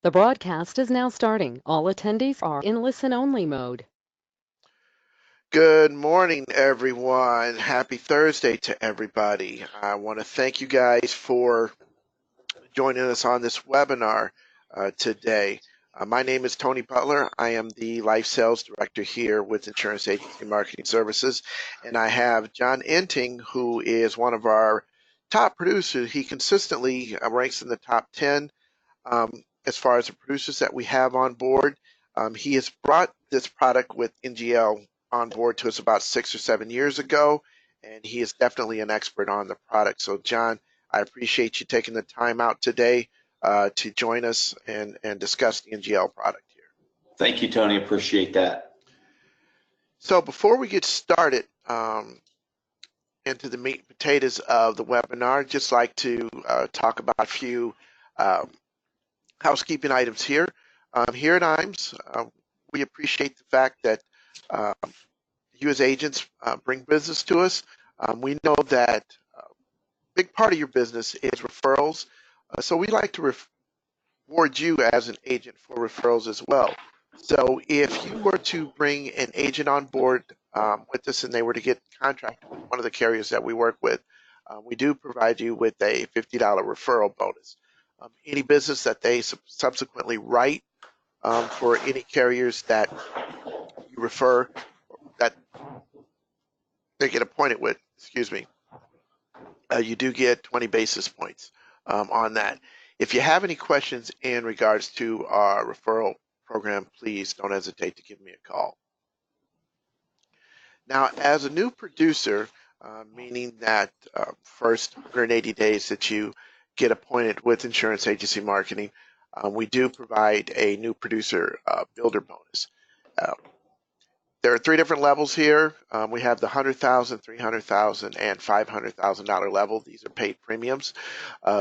The broadcast is now starting. All attendees are in listen-only mode. Good morning, everyone. Happy Thursday to everybody. I want to thank you guys for joining us on this webinar today. My name is Tony Butler. I am the Life Sales Director here with Insurance Agency Marketing Services, and I have John Entingh, who is one of our top producers. He consistently ranks in the top 10 as far as the producers that we have on board. He has brought this product with NGL on board to us about 6 or 7 years ago, and he is definitely an expert on the product. So, John, I appreciate you taking the time out today to join us and discuss the NGL product here. Thank you, Tony. Appreciate that. So before we get started into the meat and potatoes of the webinar, I'd just like to talk about a few housekeeping items here. Here at IAMS, we appreciate the fact that you as agents bring business to us. We know that a big part of your business is referrals, so we like to reward you as an agent for referrals as well. So if you were to bring an agent on board with us and they were to get contracted with one of the carriers that we work with, we do provide you with a $50 referral bonus. Any business that they subsequently write for any carriers that you refer, that they get appointed with, you do get 20 basis points on that. If you have any questions in regards to our referral program, please don't hesitate to give me a call. Now, as a new producer, meaning that first 180 days that you get appointed with Insurance Agency Marketing, we do provide a new producer builder bonus. There are 3 different levels here. We have the $100,000, $300,000, and $500,000 level. These are paid premiums.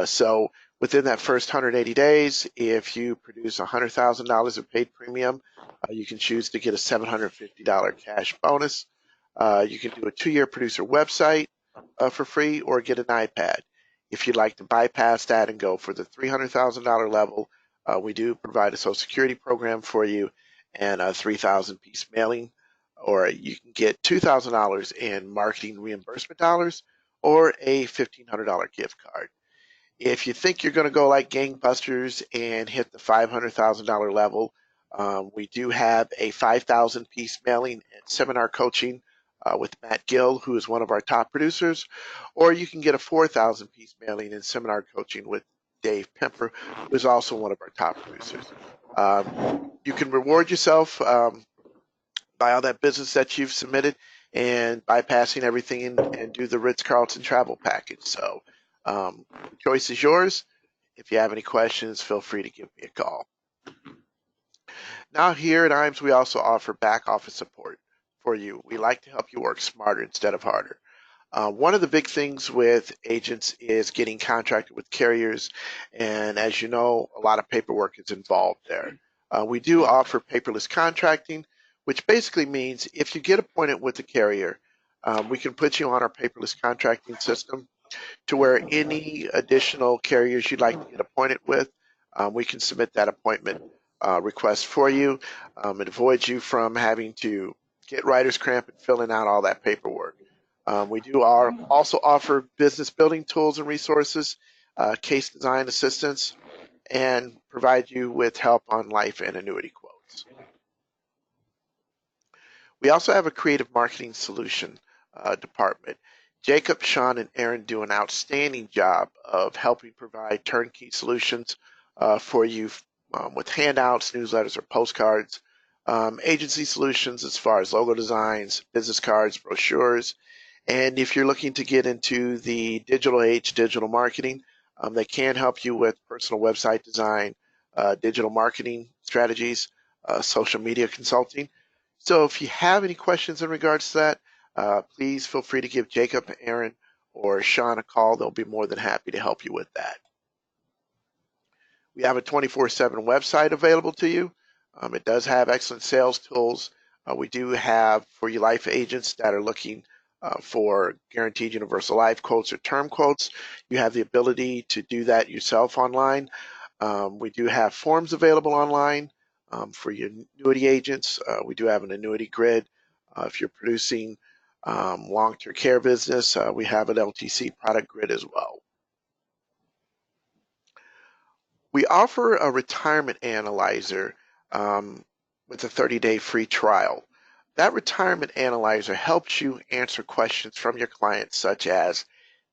So within that first 180 days, if you produce $100,000 of paid premium, you can choose to get a $750 cash bonus. You can do a 2-year producer website for free or get an iPad. If you'd like to bypass that and go for the $300,000 level, we do provide a Social Security program for you and a 3,000 piece mailing, or you can get $2,000 in marketing reimbursement dollars or a $1,500 gift card. If you think you're going to go like gangbusters and hit the $500,000 level, we do have a 5,000 piece mailing and seminar coaching with Matt Gill, who is one of our top producers, or you can get a 4,000 piece mailing and seminar coaching with Dave Pemper, who is also one of our top producers. You can reward yourself by all that business that you've submitted and bypassing everything and do the Ritz-Carlton travel package. So the choice is yours. If you have any questions, feel free to give me a call. Now here at IAMS, we also offer back office support for you. We like to help you work smarter instead of harder. One of the big things with agents is getting contracted with carriers, and as you know, a lot of paperwork is involved there. We do offer paperless contracting, which basically means if you get appointed with a carrier, we can put you on our paperless contracting system to where any additional carriers you'd like to get appointed with, we can submit that appointment request for you. It avoids you from having to get writer's cramp and filling out all that paperwork. We do also offer business building tools and resources, case design assistance, and provide you with help on life and annuity quotes. We also have a creative marketing solution department. Jacob, Sean, and Aaron do an outstanding job of helping provide turnkey solutions for you with handouts, newsletters, or postcards, agency solutions as far as logo designs, business cards, brochures. And if you're looking to get into the digital age, digital marketing, they can help you with personal website design, digital marketing strategies, social media consulting. So if you have any questions in regards to that, please feel free to give Jacob, Aaron, or Sean a call. They'll be more than happy to help you with that. We have a 24/7 website available to you. It does have excellent sales tools. We do have, for you life agents that are looking for guaranteed universal life quotes or term quotes, you have the ability to do that yourself online. We do have forms available online for your annuity agents. We do have an annuity grid. If you're producing long-term care business, we have an LTC product grid as well. We offer a retirement analyzer with a 30-day free trial. That retirement analyzer helps you answer questions from your clients such as,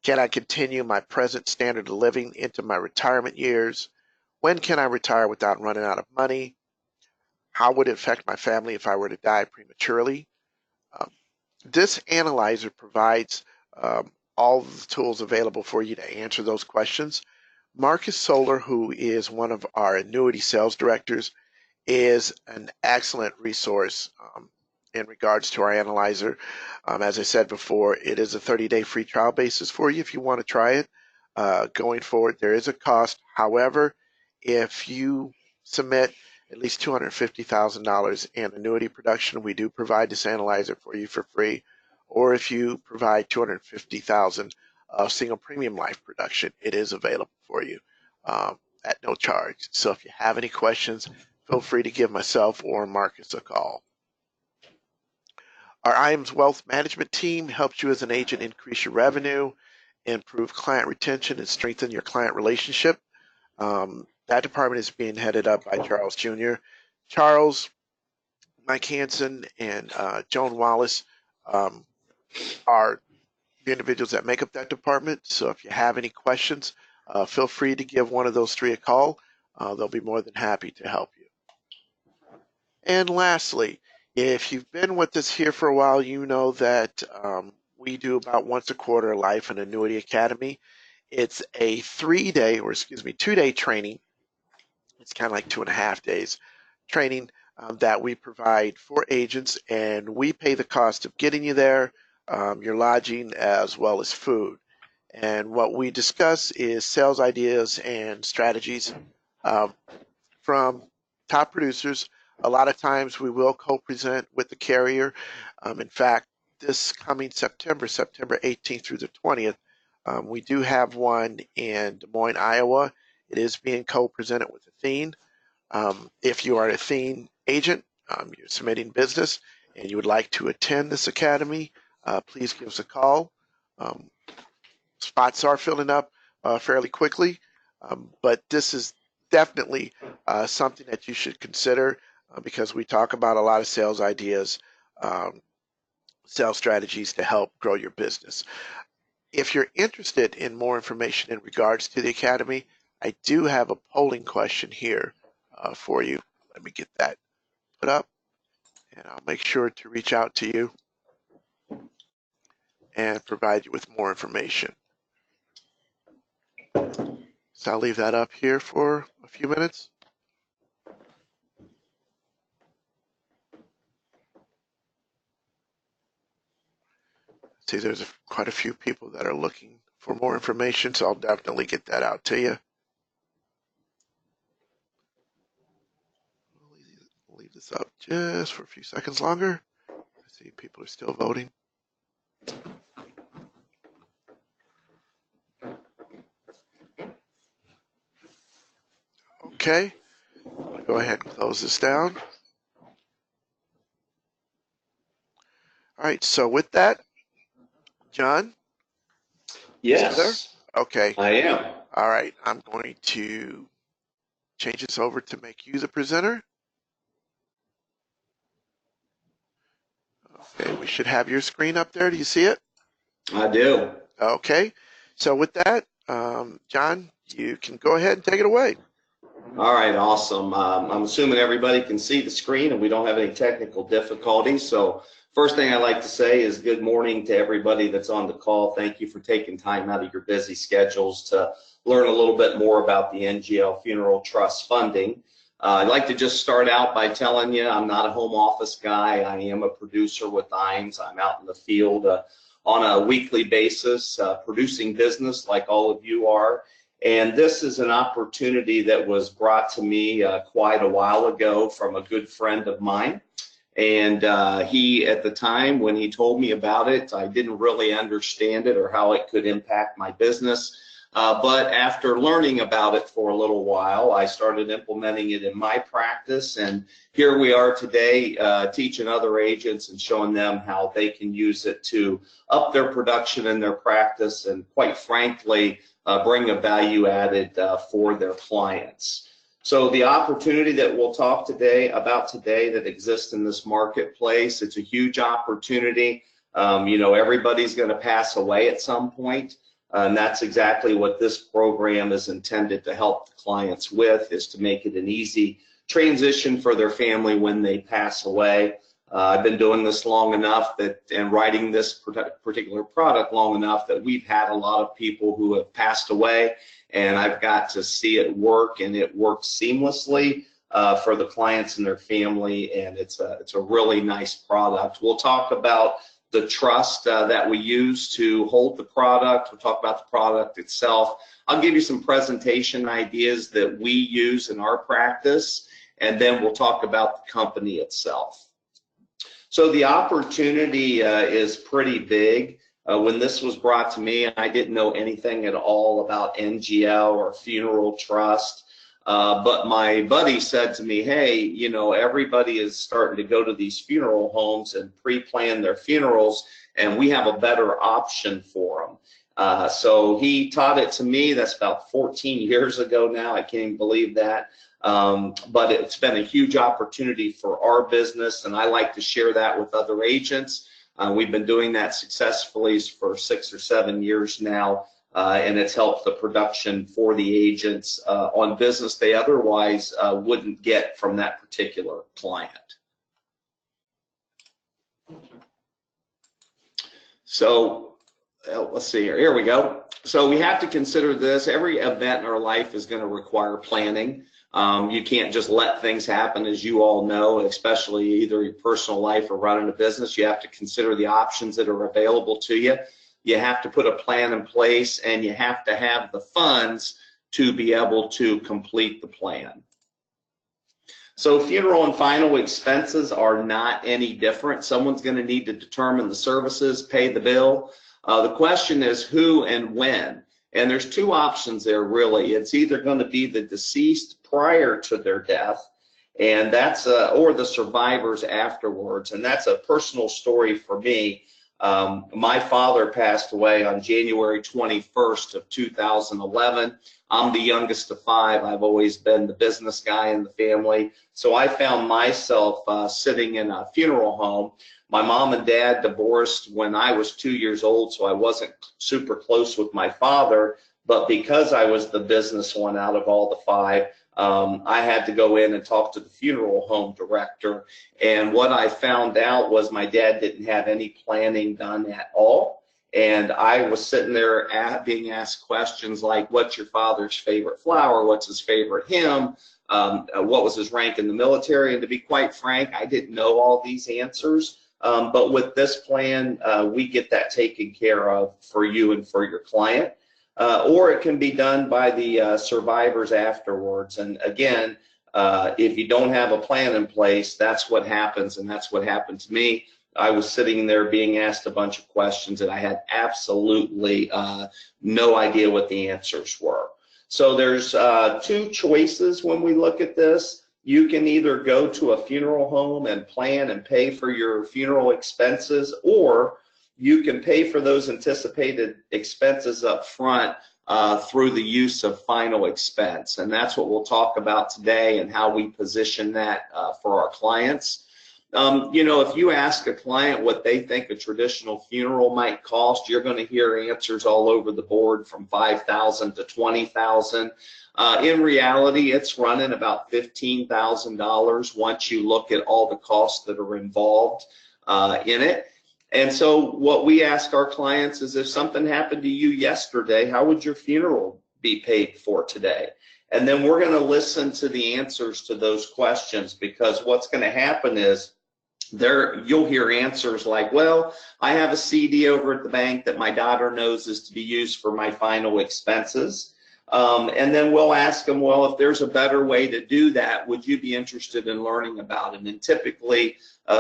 can I continue my present standard of living into my retirement years? When can I retire without running out of money? How would it affect my family if I were to die prematurely? This analyzer provides all the tools available for you to answer those questions. Marcus Solar, who is one of our annuity sales directors, is an excellent resource in regards to our analyzer. As I said before, it is a 30-day free trial basis for you if you want to try it. Going forward, there is a cost. However, if you submit at least $250,000 in annuity production, we do provide this analyzer for you for free. Or if you provide $250,000 of single premium life production, it is available for you at no charge. So if you have any questions, feel free to give myself or Marcus a call. Our IAMS Wealth Management team helps you as an agent increase your revenue, improve client retention, and strengthen your client relationship. That department is being headed up by Charles Jr. Charles, Mike Hansen, and Joan Wallace are the individuals that make up that department. So if you have any questions, feel free to give one of those three a call. They'll be more than happy to help you. And lastly, if you've been with us here for a while, you know that we do about once a quarter Life and Annuity Academy. It's a 2-day training. It's kind of like 2.5 days training that we provide for agents, and we pay the cost of getting you there, your lodging, as well as food. And what we discuss is sales ideas and strategies from top producers. A lot of times we will co-present with the carrier. In fact, this coming September 18th through the 20th, we do have one in Des Moines, Iowa. It is being co-presented with Athene. If you are an Athene agent, you're submitting business, and you would like to attend this academy, please give us a call. Spots are filling up fairly quickly, but this is definitely something that you should consider because we talk about a lot of sales ideas, sales strategies to help grow your business. If you're interested in more information in regards to the academy, I do have a polling question here for you. Let me get that put up, and I'll make sure to reach out to you and provide you with more information. So I'll leave that up here for a few minutes. See, there's quite a few people that are looking for more information, so I'll definitely get that out to you. I'll leave this up just for a few seconds longer. I see people are still voting. Okay, I'm gonna go ahead and close this down. All right, so with that, John? Yes. Okay. I am. All right, I'm going to change this over to make you the presenter. Okay, we should have your screen up there. Do you see it? I do. Okay, so with that, John, you can go ahead and take it away. All right, awesome. I'm assuming everybody can see the screen and we don't have any technical difficulties. So first thing I'd like to say is good morning to everybody that's on the call. Thank you for taking time out of your busy schedules to learn a little bit more about the NGL Funeral Trust funding. I'd like to just start out by telling you I'm not a home office guy. I am a producer with IAMS. I'm out in the field on a weekly basis producing business like all of you are. And this is an opportunity that was brought to me quite a while ago from a good friend of mine. And he, at the time when he told me about it, I didn't really understand it or how it could impact my business. But after learning about it for a little while, I started implementing it in my practice, and here we are today teaching other agents and showing them how they can use it to up their production in their practice and, quite frankly, bring a value added for their clients. So the opportunity that we'll talk about today that exists in this marketplace, it's a huge opportunity. You know, everybody's going to pass away at some point. And that's exactly what this program is intended to help the clients with, is to make it an easy transition for their family when they pass away. I've been doing this long enough and writing this particular product long enough that we've had a lot of people who have passed away, and I've got to see it work, and it works seamlessly for the clients and their family, and it's a really nice product. We'll talk about the trust that we use to hold the product. We'll talk about the product itself. I'll give you some presentation ideas that we use in our practice, and then we'll talk about the company itself. So the opportunity is pretty big. When this was brought to me, I didn't know anything at all about NGL or funeral trust. But my buddy said to me, hey, you know, everybody is starting to go to these funeral homes and pre-plan their funerals, and we have a better option for them. So he taught it to me. That's about 14 years ago now. I can't even believe that. But it's been a huge opportunity for our business, and I like to share that with other agents. We've been doing that successfully for 6 or 7 years now. And it's helped the production for the agents on business they otherwise wouldn't get from that particular client. So let's see here. Here we go. So we have to consider this. Every event in our life is going to require planning. You can't just let things happen, as you all know, especially either your personal life or running a business. You have to consider the options that are available to you. You have to put a plan in place, and you have to have the funds to be able to complete the plan. So funeral and final expenses are not any different. Someone's going to need to determine the services, pay the bill. The question is who and when. And there's two options there, really. It's either going to be the deceased prior to their death, and that's or the survivors afterwards. And that's a personal story for me. My father passed away on January 21st of 2011. I'm the youngest of 5. I've always been the business guy in the family. So I found myself sitting in a funeral home. My mom and dad divorced when I was 2 years old, so I wasn't super close with my father. But because I was the business one out of all the 5, I had to go in and talk to the funeral home director, and what I found out was my dad didn't have any planning done at all, and I was sitting there being asked questions like, what's your father's favorite flower, what's his favorite hymn, what was his rank in the military, and to be quite frank, I didn't know all these answers, but with this plan, we get that taken care of for you and for your client. Or it can be done by the survivors afterwards. And again, if you don't have a plan in place, that's what happens, and that's what happened to me. I was sitting there being asked a bunch of questions, and I had absolutely no idea what the answers were. So there's 2 choices when we look at this. You can either go to a funeral home and plan and pay for your funeral expenses, or you can pay for those anticipated expenses up front through the use of final expense. And that's what we'll talk about today and how we position that for our clients. You know, if you ask a client what they think a traditional funeral might cost, you're going to hear answers all over the board from $5,000 to $20,000. In reality, it's running about $15,000 once you look at all the costs that are involved in it. And so what we ask our clients is, if something happened to you yesterday, how would your funeral be paid for today? And then we're going to listen to the answers to those questions, because what's going to happen is you'll hear answers like, well, I have a CD over at the bank that my daughter knows is to be used for my final expenses. And then we'll ask them, well, if there's a better way to do that, would you be interested in learning about it? And typically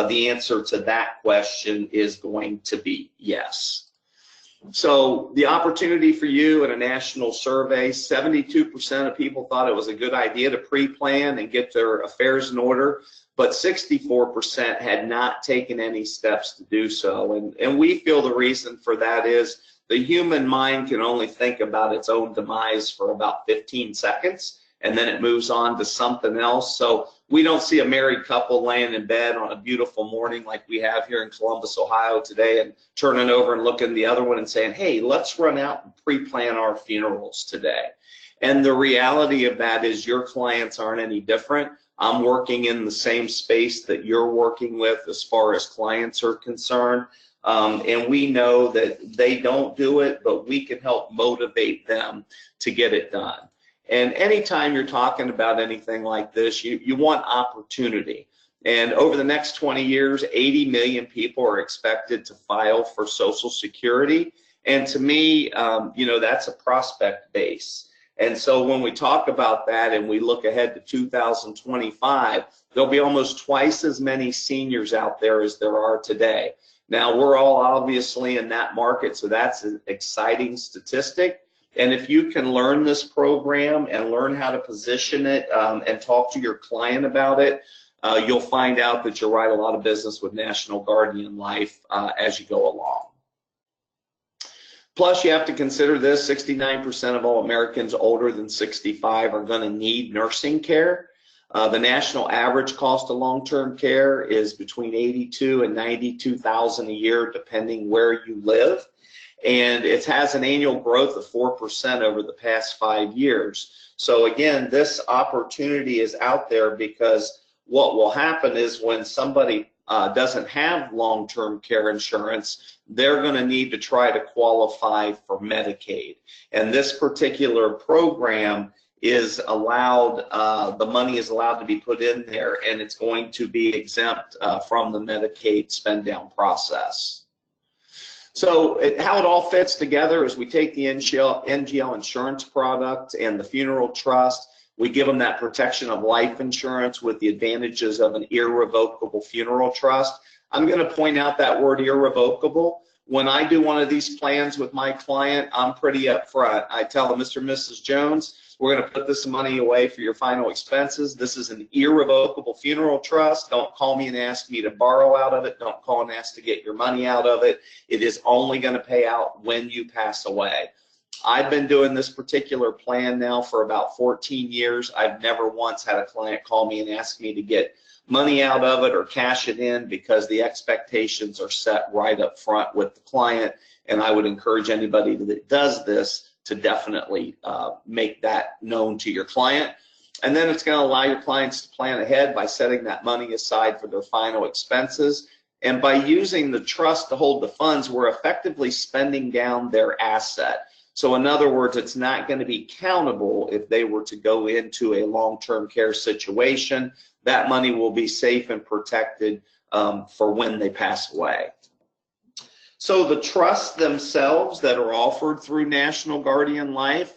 the answer to that question is going to be yes. So the opportunity for you in a national survey, 72% of people thought it was a good idea to pre-plan and get their affairs in order, but 64% had not taken any steps to do so. And we feel the reason for that is the human mind can only think about its own demise for about 15 seconds, and then it moves on to something else. So we don't see a married couple laying in bed on a beautiful morning like we have here in Columbus, Ohio today, and turning over and looking at the other one and saying, hey, let's run out and pre-plan our funerals today. And the reality of that is your clients aren't any different. I'm working in the same space that you're working with as far as clients are concerned. And we know that they don't do it, but we can help motivate them to get it done. And anytime you're talking about anything like this, you want opportunity. And over the next 20 years, 80 million people are expected to file for Social Security. And to me, that's a prospect base. And so when we talk about that and we look ahead to 2025, there'll be almost twice as many seniors out there as there are today. Now, we're all obviously in that market, so that's an exciting statistic. And if you can learn this program and learn how to position it and talk to your client about it, you'll find out that you'll write a lot of business with National Guardian Life as you go along. Plus, you have to consider this, 69% of all Americans older than 65 are going to need nursing care. The national average cost of long-term care is between $82,000 and $92,000 a year, depending where you live. And it has an annual growth of 4% over the past 5 years. So again, this opportunity is out there because what will happen is when somebody doesn't have long-term care insurance, they're going to need to try to qualify for Medicaid. And this particular program is allowed, the money is allowed to be put in there, and it's going to be exempt from the Medicaid spend down process. So how it all fits together is we take the NGL insurance product and the funeral trust. We give them that protection of life insurance with the advantages of an irrevocable funeral trust. I'm going to point out that word irrevocable. When I do one of these plans with my client, I'm pretty upfront. I tell them, Mr. and Mrs. Jones, we're going to put this money away for your final expenses. This is an irrevocable funeral trust. Don't call me and ask me to borrow out of it. Don't call and ask to get your money out of it. It is only going to pay out when you pass away. I've been doing this particular plan now for about 14 years. I've never once had a client call me and ask me to get money out of it or cash it in because the expectations are set right up front with the client. And I would encourage anybody that does this to definitely make that known to your client. And then it's going to allow your clients to plan ahead by setting that money aside for their final expenses. And by using the trust to hold the funds, we're effectively spending down their asset. So in other words, it's not going to be countable if they were to go into a long-term care situation. That money will be safe and protected for when they pass away. So the trusts themselves that are offered through National Guardian Life,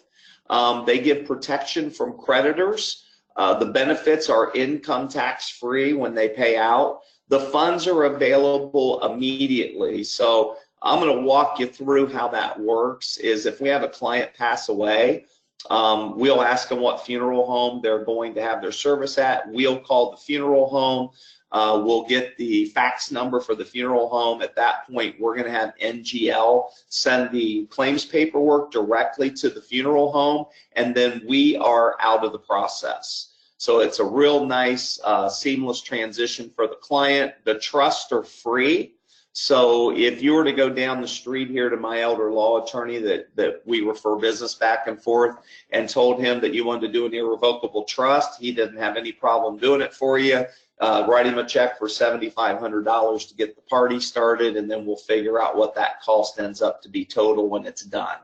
they give protection from creditors. The benefits are income tax free when they pay out. The funds are available immediately. So I'm going to walk you through how that works. Is if we have a client pass away, we'll ask them what funeral home they're going to have their service at. We'll call the funeral home. We'll get the fax number for the funeral home. At that point, we're going to have NGL send the claims paperwork directly to the funeral home, and then we are out of the process. So it's a real nice, seamless transition for the client. The trusts are free. So if you were to go down the street here to my elder law attorney that we refer business back and forth and told him that you wanted to do an irrevocable trust, he didn't have any problem doing it for you. Write him a check for $7,500 to get the party started, and then we'll figure out what that cost ends up to be total when it's done.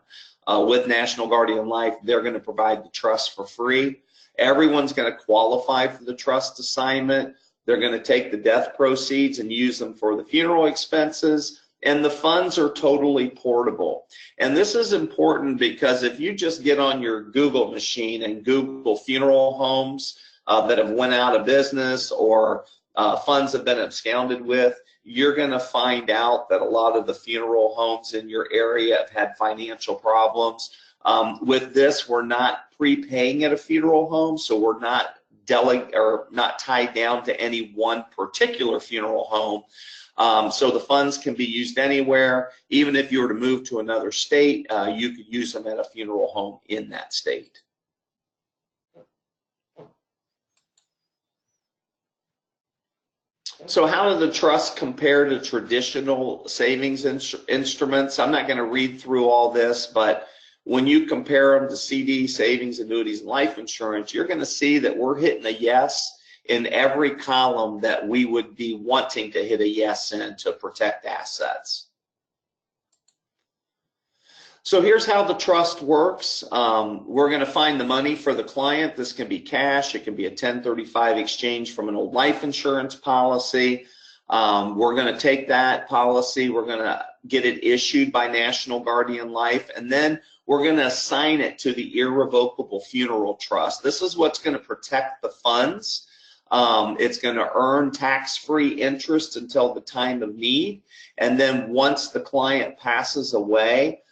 With National Guardian Life, they're going to provide the trust for free. Everyone's going to qualify for the trust assignment. They're going to take the death proceeds and use them for the funeral expenses, and the funds are totally portable. And this is important because if you just get on your Google machine and Google funeral homes that have went out of business or funds have been absconded with, you're going to find out that a lot of the funeral homes in your area have had financial problems. With this, we're not prepaying at a funeral home, so we're not not tied down to any one particular funeral home. So the funds can be used anywhere. Even if you were to move to another state, you could use them at a funeral home in that state. So how do the trusts compare to traditional savings instruments? I'm not going to read through all this, but when you compare them to CD, savings, annuities, and life insurance, you're going to see that we're hitting a yes in every column that we would be wanting to hit a yes in to protect assets. So here's how the trust works. We're going to find the money for the client. This can be cash. It can be a 1035 exchange from an old life insurance policy. We're going to take that policy. We're going to get it issued by National Guardian Life, and then we're going to assign it to the irrevocable funeral trust. This is what's going to protect the funds. It's going to earn tax-free interest until the time of need, and then once the client passes away,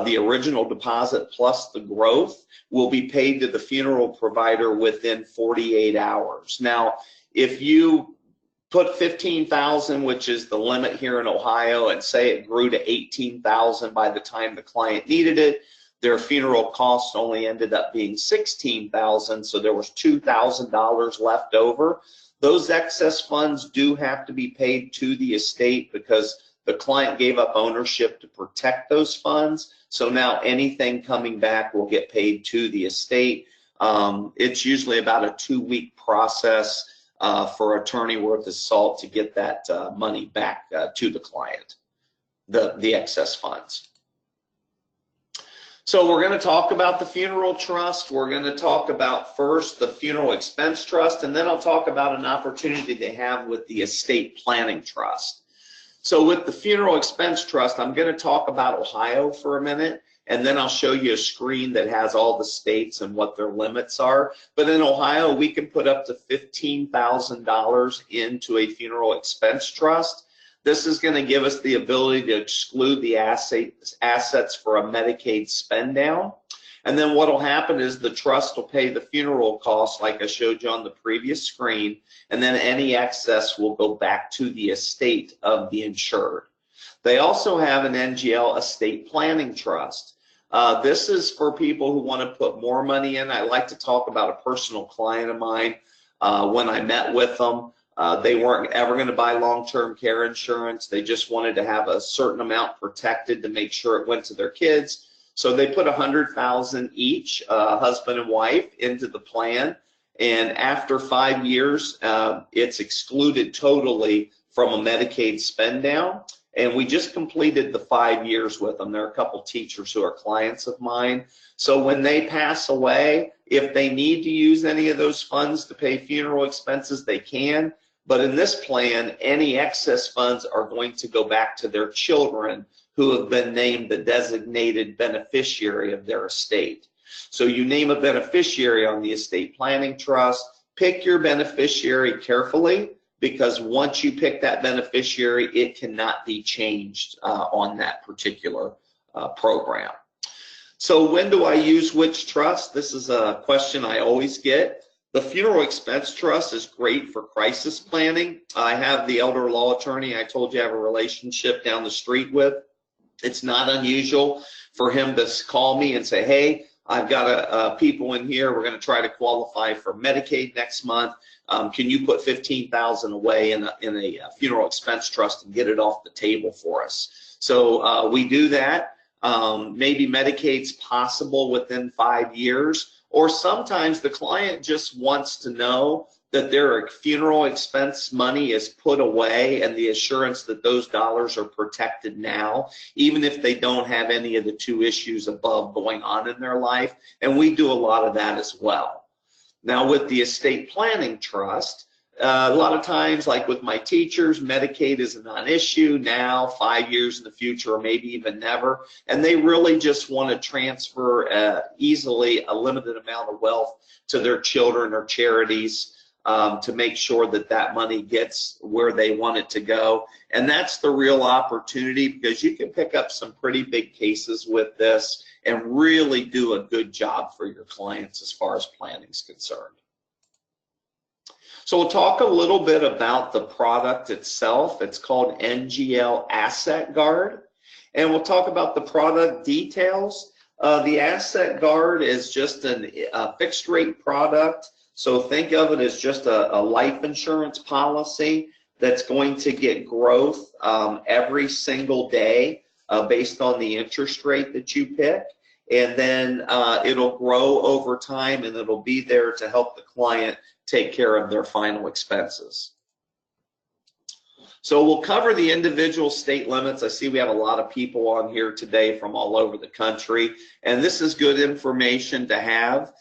the original deposit plus the growth will be paid to the funeral provider within 48 hours. Now, if you put $15,000, which is the limit here in Ohio, and say it grew to $18,000 by the time the client needed it, their funeral costs only ended up being $16,000, so there was $2,000 left over. Those excess funds do have to be paid to the estate because the client gave up ownership to protect those funds. So now anything coming back will get paid to the estate. It's usually about a 2-week process for attorney worth of salt to get that money back to the client, the excess funds. So we're going to talk about the funeral trust. We're going to talk about first the funeral expense trust, and then I'll talk about an opportunity they have with the estate planning trust. So with the funeral expense trust, I'm going to talk about Ohio for a minute, and then I'll show you a screen that has all the states and what their limits are. But in Ohio, we can put up to $15,000 into a funeral expense trust. This is going to give us the ability to exclude the assets for a Medicaid spend down. And then what will happen is the trust will pay the funeral costs like I showed you on the previous screen, and then any excess will go back to the estate of the insured. They also have an NGL estate planning trust. This is for people who want to put more money in. I like to talk about a personal client of mine. When I met with them, they weren't ever going to buy long-term care insurance. They just wanted to have a certain amount protected to make sure it went to their kids. So they put $100,000 each, husband and wife, into the plan. And after 5 years, it's excluded totally from a Medicaid spend down. And we just completed the 5 years with them. There are a couple teachers who are clients of mine. So when they pass away, if they need to use any of those funds to pay funeral expenses, they can. But in this plan, any excess funds are going to go back to their children who have been named the designated beneficiary of their estate. So you name a beneficiary on the estate planning trust, pick your beneficiary carefully, because once you pick that beneficiary, it cannot be changed on that particular program. So when do I use which trust? This is a question I always get. The funeral expense trust is great for crisis planning. I have the elder law attorney I told you I have a relationship down the street with. It's not unusual for him to call me and say, hey, I've got people in here. We're going to try to qualify for Medicaid next month. Can you put $15,000 away in a funeral expense trust and get it off the table for us? So we do that. Maybe Medicaid's possible within 5 years, or sometimes the client just wants to know that their funeral expense money is put away and the assurance that those dollars are protected now, even if they don't have any of the 2 issues above going on in their life. And we do a lot of that as well. Now with the estate planning trust, a lot of times, like with my teachers, Medicaid is a non-issue now, 5 years in the future, or maybe even never. And they really just want to transfer easily a limited amount of wealth to their children or charities. to make sure that that money gets where they want it to go. And that's the real opportunity, because you can pick up some pretty big cases with this and really do a good job for your clients as far as planning is concerned. So we'll talk a little bit about the product itself. It's called NGL AssetGuard, and we'll talk about the product details. The AssetGuard is just a fixed rate product. So think of it as just a life insurance policy that's going to get growth every single day based on the interest rate that you pick. And then it'll grow over time, and it'll be there to help the client take care of their final expenses. So we'll cover the individual state limits. I see we have a lot of people on here today from all over the country, and this is good information to have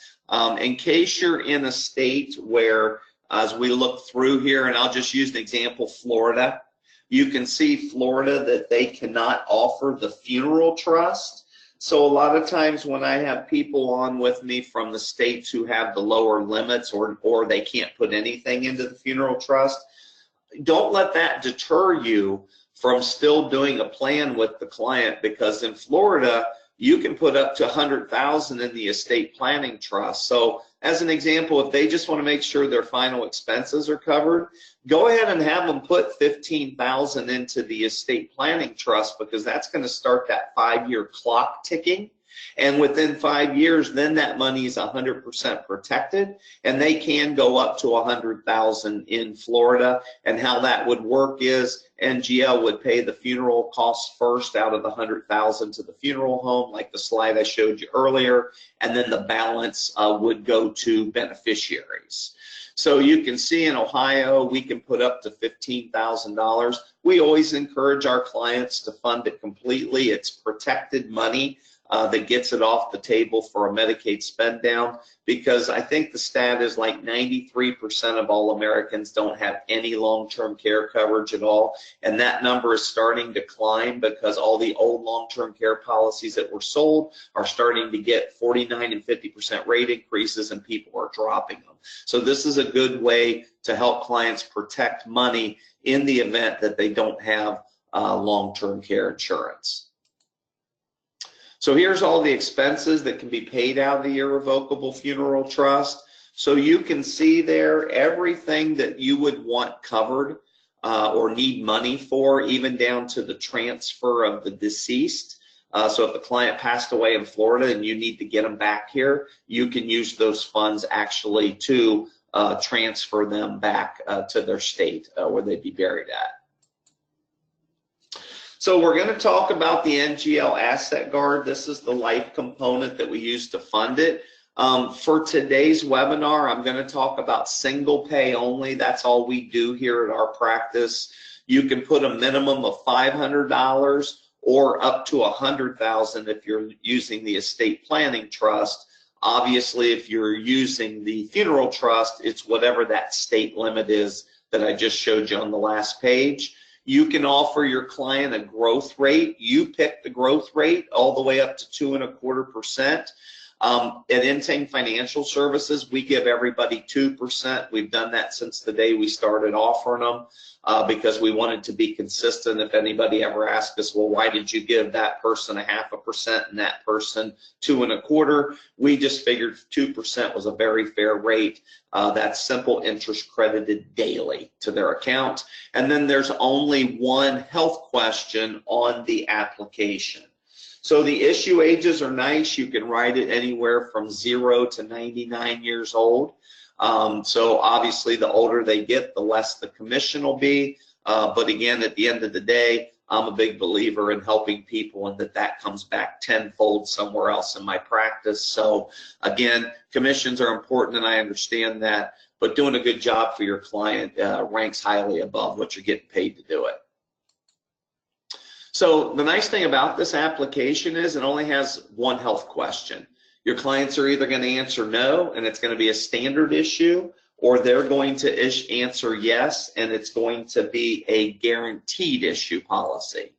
in case you're in a state where, as we look through here, and I'll just use an example, Florida. You can see Florida that they cannot offer the funeral trust. So a lot of times when I have people on with me from the states who have the lower limits, or they can't put anything into the funeral trust, don't let that deter you from still doing a plan with the client, because in Florida, you can put up to $100,000 in the estate planning trust. So as an example, if they just want to make sure their final expenses are covered, go ahead and have them put $15,000 into the estate planning trust, because that's going to start that 5-year clock ticking. And within 5 years, then that money is 100% protected, and they can go up to $100,000 in Florida. And how that would work is NGL would pay the funeral costs first out of the $100,000 to the funeral home, like the slide I showed you earlier, and then the balance would go to beneficiaries. So you can see in Ohio, we can put up to $15,000. We always encourage our clients to fund it completely. It's protected money that gets it off the table for a Medicaid spend down, because I think the stat is like 93% of all Americans don't have any long-term care coverage at all, and that number is starting to climb because all the old long-term care policies that were sold are starting to get 49 and 50% rate increases, and people are dropping them. So this is a good way to help clients protect money in the event that they don't have long-term care insurance. So here's all the expenses that can be paid out of the irrevocable funeral trust. So you can see there everything that you would want covered or need money for, even down to the transfer of the deceased. So if the client passed away in Florida and you need to get them back here, you can use those funds actually to transfer them back to their state where they'd be buried at. So we're going to talk about the NGL AssetGuard. This is the life component that we use to fund it. For today's webinar, I'm going to talk about single pay only. That's all we do here at our practice. You can put a minimum of $500 or up to $100,000 if you're using the estate planning trust. Obviously, if you're using the funeral trust, it's whatever that state limit is that I just showed you on the last page. You can offer your client a growth rate. You pick the growth rate all the way up to 2.25%. At Entingh Financial Services, we give everybody 2%. We've done that since the day we started offering them because we wanted to be consistent. If anybody ever asked us, well, why did you give that person 0.5% and that person 2.25%? We just figured 2% was a very fair rate. That's simple interest credited daily to their account. And then there's only one health question on the application. So the issue ages are nice. You can write it anywhere from 0 to 99 years old. So obviously the older they get, the less the commission will be. But again, at the end of the day, I'm a big believer in helping people, and that comes back tenfold somewhere else in my practice. So again, commissions are important, and I understand that, but doing a good job for your client ranks highly above what you're getting paid to do it. So the nice thing about this application is it only has one health question. Your clients are either going to answer no, and it's going to be a standard issue, or they're going to answer yes, and it's going to be a guaranteed issue policy.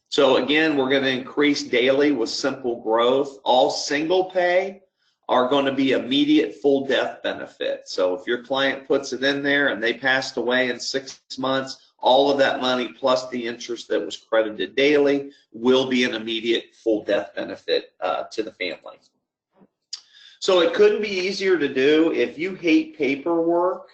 So again, we're going to increase daily with simple growth. All single pay, are going to be immediate full death benefit. So if your client puts it in there and they passed away in 6 months, all of that money plus the interest that was credited daily will be an immediate full death benefit to the family. So it couldn't be easier to do. If you hate paperwork,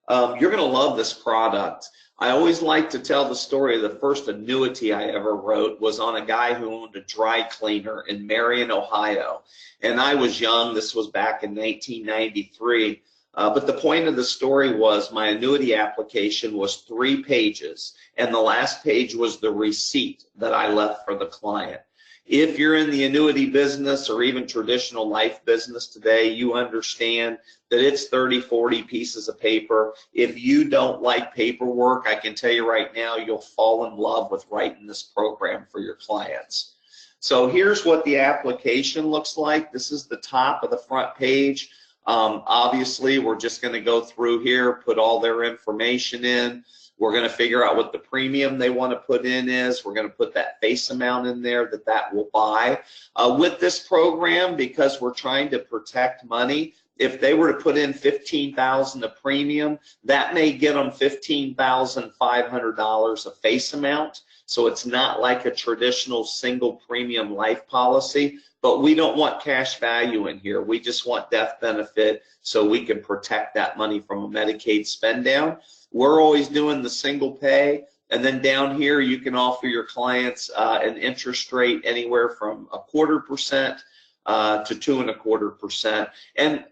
you're going to love this product. I always like to tell the story of the first annuity I ever wrote was on a guy who owned a dry cleaner in Marion, Ohio. And I was young. This was back in 1993. But the point of the story was my annuity application was 3 pages, and the last page was the receipt that I left for the client. If you're in the annuity business or even traditional life business today, you understand that it's 30, 40 pieces of paper. If you don't like paperwork, I can tell you right now, you'll fall in love with writing this program for your clients. So here's what the application looks like. This is the top of the front page. Obviously, we're just going to go through here, put all their information in. We're going to figure out what the premium they want to put in is. We're going to put that face amount in there that will buy. With this program, because we're trying to protect money, if they were to put in $15,000 of premium, that may get them $15,500 a face amount. So it's not like a traditional single premium life policy, but we don't want cash value in here. We just want death benefit so we can protect that money from a Medicaid spend down. We're always doing the single pay, and then down here you can offer your clients an interest rate anywhere from 0.25% to 2.25%. And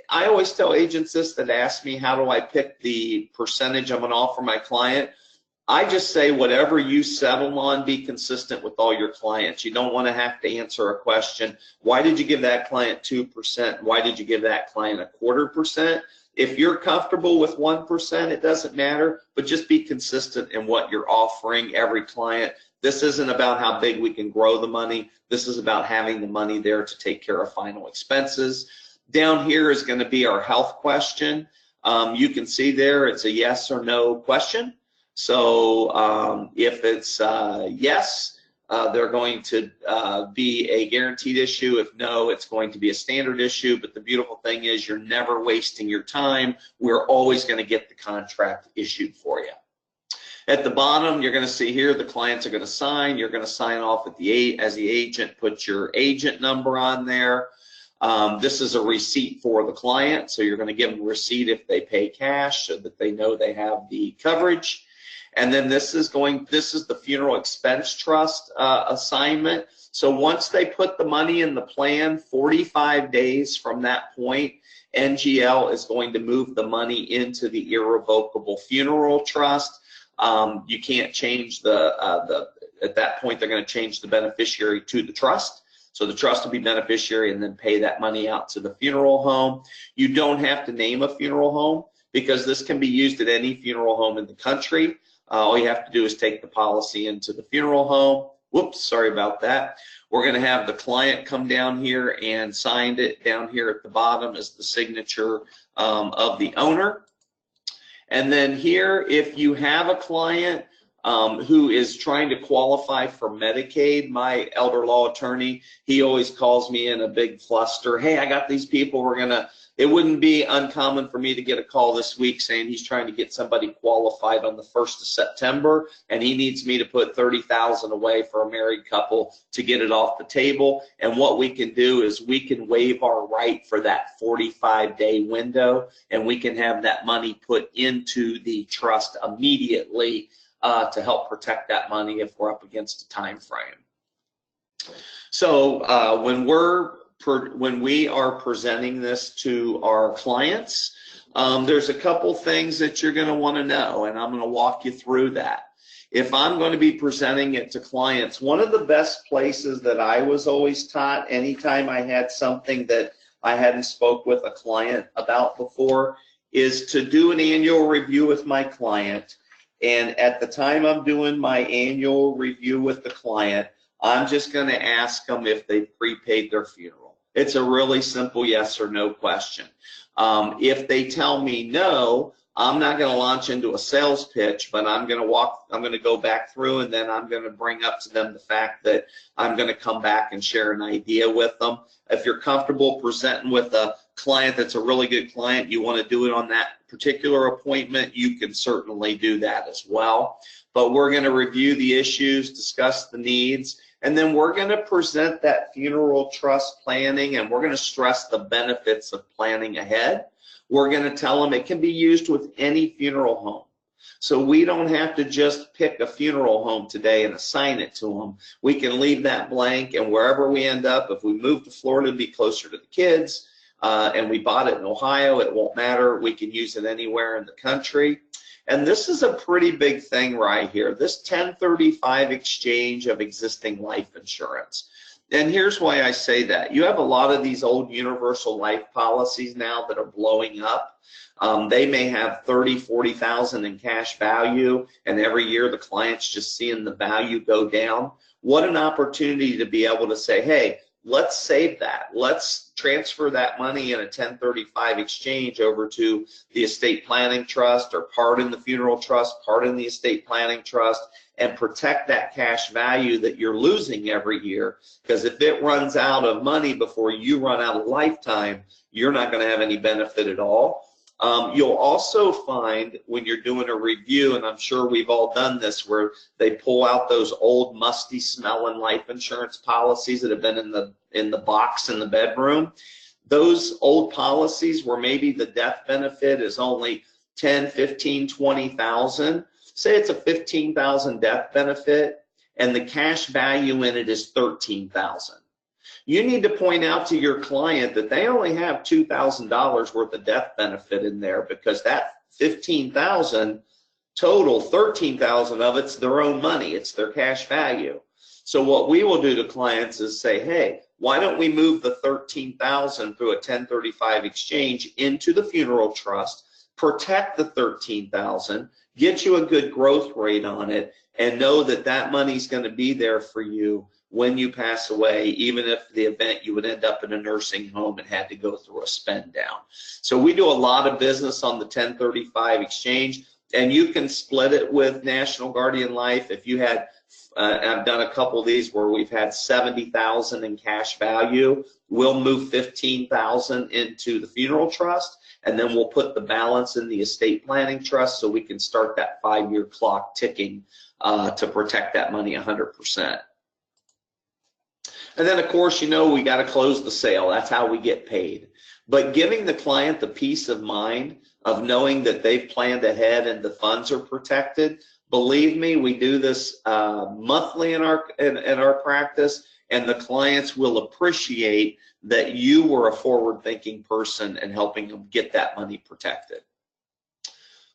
I always tell agents this that ask me, how do I pick the percentage I'm going to offer my client? I just say whatever you settle on, be consistent with all your clients. You don't want to have to answer a question, why did you give that client 2%? Why did you give that client 0.25%? If you're comfortable with 1%, it doesn't matter, but just be consistent in what you're offering every client. This isn't about how big we can grow the money. This is about having the money there to take care of final expenses. Down here is going to be our health question. You can see there it's a yes or no question. So if it's yes, they're going to be a guaranteed issue. If no, it's going to be a standard issue. But the beautiful thing is you're never wasting your time. We're always going to get the contract issued for you. At the bottom, you're going to see here the clients are going to sign. You're going to sign off at as the agent. Put your agent number on there. This is a receipt for the client, so you're going to give them a receipt if they pay cash so that they know they have the coverage. And then this is the funeral expense trust assignment. So once they put the money in the plan, 45 days from that point, NGL is going to move the money into the irrevocable funeral trust. You can't change at that point, they're going to change the beneficiary to the trust. So the trust will be beneficiary and then pay that money out to the funeral home. You don't have to name a funeral home because this can be used at any funeral home in the country. All you have to do is take the policy into the funeral home. Whoops, sorry about that. We're going to have the client come down here and sign it. Down here at the bottom is the signature of the owner. And then here, if you have a client who is trying to qualify for Medicaid, my elder law attorney, he always calls me in a big fluster. Hey, I got these people. It wouldn't be uncommon for me to get a call this week saying he's trying to get somebody qualified on the 1st of September, and he needs me to put $30,000 away for a married couple to get it off the table. And what we can do is we can waive our right for that 45-day window, and we can have that money put into the trust immediately to help protect that money if we're up against a time frame. So when we are presenting this to our clients, there's a couple things that you're going to want to know, and I'm going to walk you through that. If I'm going to be presenting it to clients, one of the best places that I was always taught anytime I had something that I hadn't spoke with a client about before is to do an annual review with my client. And at the time I'm doing my annual review with the client, I'm just going to ask them if they prepaid their funeral. It's a really simple yes or no question. If they tell me no, I'm not going to launch into a sales pitch, but I'm going to go back through, and then I'm going to bring up to them the fact that I'm going to come back and share an idea with them. If you're comfortable presenting with a client that's a really good client, you want to do it on that particular appointment, you can certainly do that as well. But we're going to review the issues, discuss the needs, and then we're going to present that funeral trust planning, and we're going to stress the benefits of planning ahead. We're going to tell them it can be used with any funeral home. So we don't have to just pick a funeral home today and assign it to them. We can leave that blank, and wherever we end up, if we move to Florida to be closer to the kids, and we bought it in Ohio, it won't matter. We can use it anywhere in the country. And this is a pretty big thing right here, this 1035 exchange of existing life insurance. And here's why I say that. You have a lot of these old universal life policies now that are blowing up. They may have 30, 40,000 in cash value, and every year the client's just seeing the value go down. What an opportunity to be able to say, hey, let's save that. Let's transfer that money in a 1035 exchange over to the estate planning trust, or part in the funeral trust, part in the estate planning trust, and protect that cash value that you're losing every year. Because if it runs out of money before you run out of lifetime, you're not going to have any benefit at all. You'll also find when you're doing a review, and I'm sure we've all done this, where they pull out those old musty smelling life insurance policies that have been in the box in the bedroom. Those old policies where maybe the death benefit is only 10, 15, 20,000. Say it's a 15,000 death benefit and the cash value in it is 13,000. You need to point out to your client that they only have $2,000 worth of death benefit in there, because that 15,000 total, 13,000 of it's their own money. It's their cash value. So what we will do to clients is say, hey, why don't we move the 13,000 through a 1035 exchange into the funeral trust, protect the 13,000, get you a good growth rate on it, and know that that money's going to be there for you when you pass away, even if the event you would end up in a nursing home and had to go through a spend down. So we do a lot of business on the 1035 exchange, and you can split it with National Guardian Life. If you had, I've done a couple of these where we've had 70,000 in cash value, we'll move 15,000 into the funeral trust, and then we'll put the balance in the estate planning trust so we can start that 5-year clock ticking to protect that money 100%. And then, of course, you know, we got to close the sale. That's how we get paid. But giving the client the peace of mind of knowing that they've planned ahead and the funds are protected, believe me, we do this monthly in our practice, and the clients will appreciate that you were a forward-thinking person and helping them get that money protected.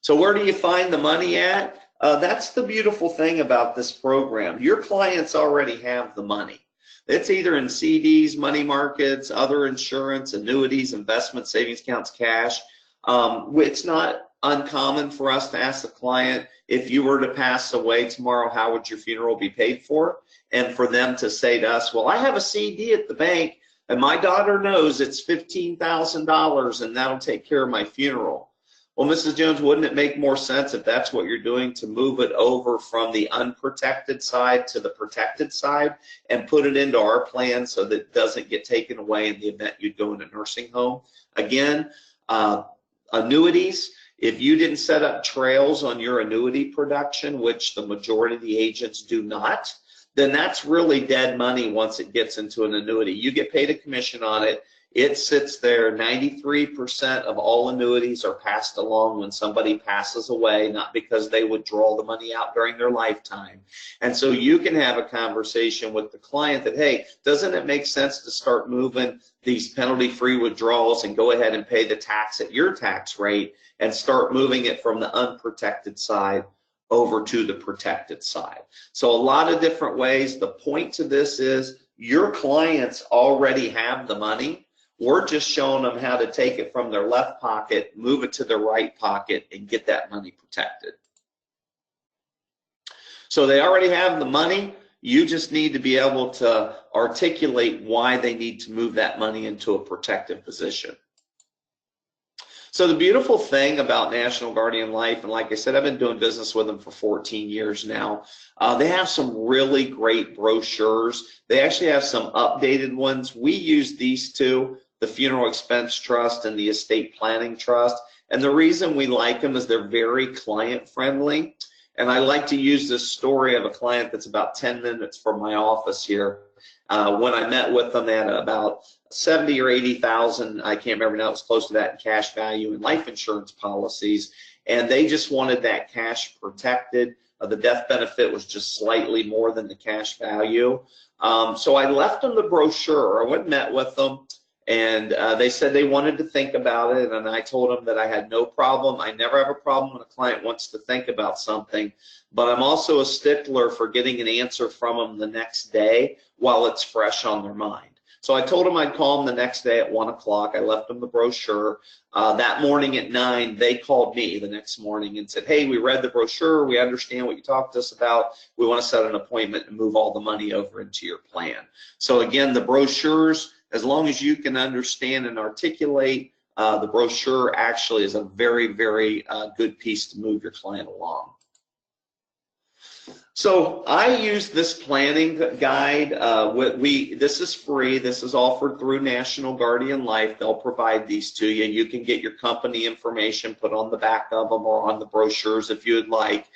So where do you find the money at? That's the beautiful thing about this program. Your clients already have the money. It's either in CDs, money markets, other insurance, annuities, investment, savings accounts, cash. It's not uncommon for us to ask the client, if you were to pass away tomorrow, how would your funeral be paid for? And for them to say to us, well, I have a CD at the bank, and my daughter knows it's $15,000, and that'll take care of my funeral. Well, Mrs. Jones, wouldn't it make more sense if that's what you're doing to move it over from the unprotected side to the protected side and put it into our plan so that it doesn't get taken away in the event you'd go in a nursing home? Again, annuities, if you didn't set up trails on your annuity production, which the majority of the agents do not, then that's really dead money once it gets into an annuity. You get paid a commission on it. It sits there. 93% of all annuities are passed along when somebody passes away, not because they would draw the money out during their lifetime. And so you can have a conversation with the client that, hey, doesn't it make sense to start moving these penalty-free withdrawals and go ahead and pay the tax at your tax rate and start moving it from the unprotected side over to the protected side? So a lot of different ways. The point to this is your clients already have the money. We're just showing them how to take it from their left pocket, move it to their right pocket, and get that money protected. So they already have the money. You just need to be able to articulate why they need to move that money into a protective position. So the beautiful thing about National Guardian Life, and like I said, I've been doing business with them for 14 years now. They have some really great brochures. They actually have some updated ones. We use these two, the Funeral Expense Trust and the Estate Planning Trust. And the reason we like them is they're very client friendly. And I like to use this story of a client that's about 10 minutes from my office here. When I met with them, they had about 70 or 80,000, I can't remember now, it was close to that in cash value in life insurance policies. And they just wanted that cash protected. The death benefit was just slightly more than the cash value. So I left them the brochure. I went and met with them. And they said they wanted to think about it, and I told them that I had no problem. I never have a problem when a client wants to think about something, but I'm also a stickler for getting an answer from them the next day while it's fresh on their mind. So I told them I'd call them the next day at 1 o'clock. I left them the brochure. That morning at 9, they called me the next morning and said, hey, we read the brochure. We understand what you talked to us about. We want to set an appointment and move all the money over into your plan. So again, the brochures, as long as you can understand and articulate, the brochure actually is a very, very good piece to move your client along. So I use this planning guide. This is free. This is offered through National Guardian Life. They'll provide these to you. You can get your company information put on the back of them or on the brochures if you'd like.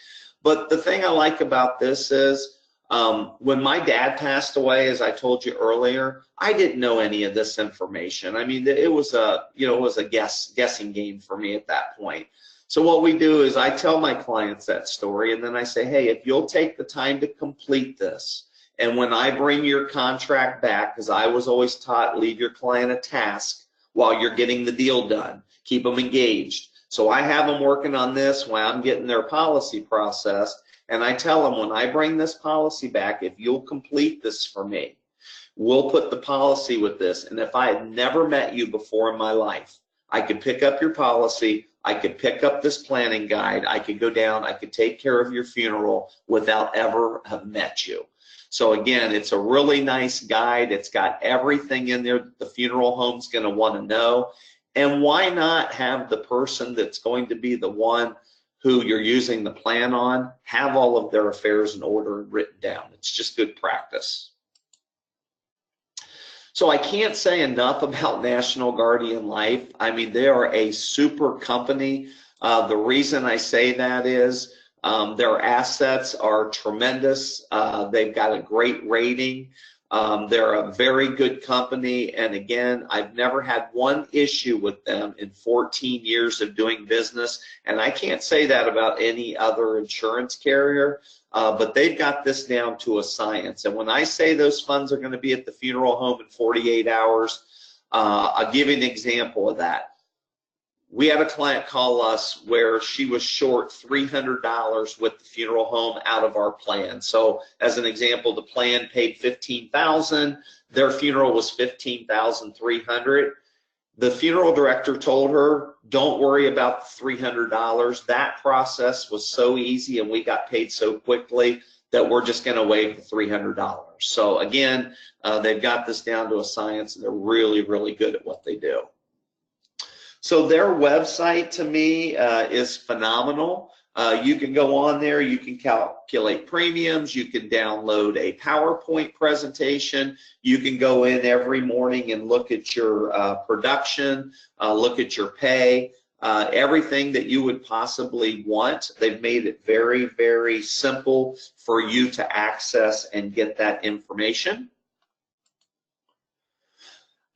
But the thing I like about this is when my dad passed away, as I told you earlier, I didn't know any of this information. I mean, it was a guessing game for me at that point. So what we do is I tell my clients that story, and then I say, hey, if you'll take the time to complete this, and when I bring your contract back, because I was always taught, leave your client a task while you're getting the deal done, keep them engaged. So I have them working on this while I'm getting their policy processed, and I tell them, when I bring this policy back, if you'll complete this for me, we'll put the policy with this. And if I had never met you before in my life, I could pick up your policy, I could pick up this planning guide, I could go down, I could take care of your funeral without ever have met you. So again, it's a really nice guide. It's got everything in there that the funeral home's going to want to know. And why not have the person that's going to be the one who you're using the plan on have all of their affairs in order and written down? It's just good practice. So I can't say enough about National Guardian Life. I mean, they are a super company. The reason I say that is their assets are tremendous. They've got a great rating. They're a very good company. And again, I've never had one issue with them in 14 years of doing business. And I can't say that about any other insurance carrier. But they've got this down to a science. And when I say those funds are going to be at the funeral home in 48 hours, I'll give you an example of that. We had a client call us where she was short $300 with the funeral home out of our plan. So as an example, the plan paid $15,000. Their funeral was $15,300. The funeral director told her, don't worry about the $300. That process was so easy and we got paid so quickly that we're just going to waive the $300. So again, they've got this down to a science, and they're really, really good at what they do. So their website to me is phenomenal. You can go on there, you can calculate premiums, you can download a PowerPoint presentation, you can go in every morning and look at your production, look at your pay, everything that you would possibly want. They've made it very, very simple for you to access and get that information.